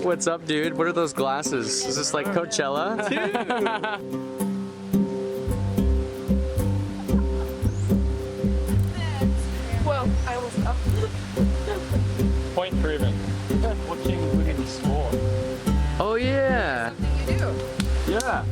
What's up, dude? What are those glasses? Is this like Coachella? Well, I was up. Point proven. Watching women sport. Oh yeah. Something you do. Yeah.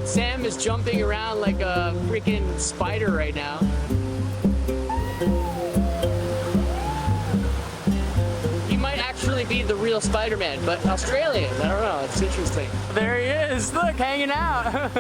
Sam is jumping around like a freaking spider right now. He might actually be the real Spider-Man, but Australian. I don't know. It's interesting. There he is. Look, hanging out.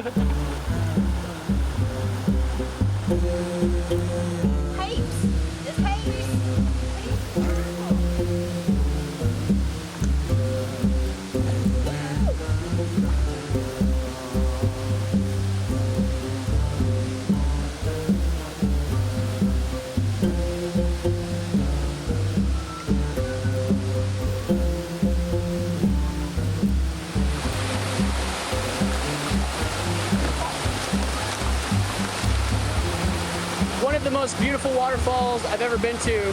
One of the most beautiful waterfalls I've ever been to.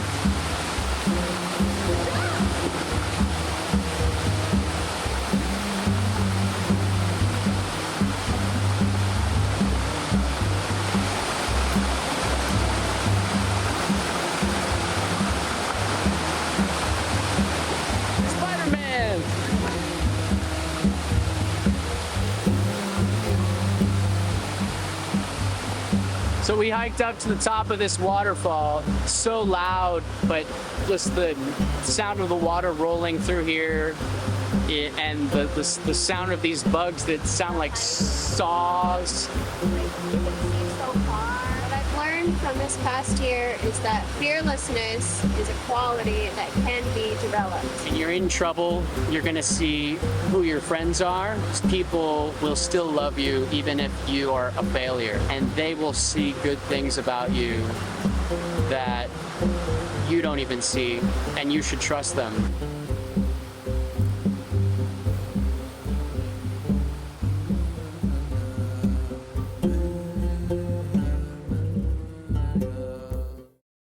Spider-Man! So we hiked up to the top of this waterfall, so loud, but just the sound of the water rolling through here and the sound of these bugs that sound like saws. What I've learned from this past year is that fearlessness is a quality that can be developed. When you're in trouble, you're gonna see who your friends are. People will still love you even if you are a failure, and they will see good things about you that you don't even see, and you should trust them.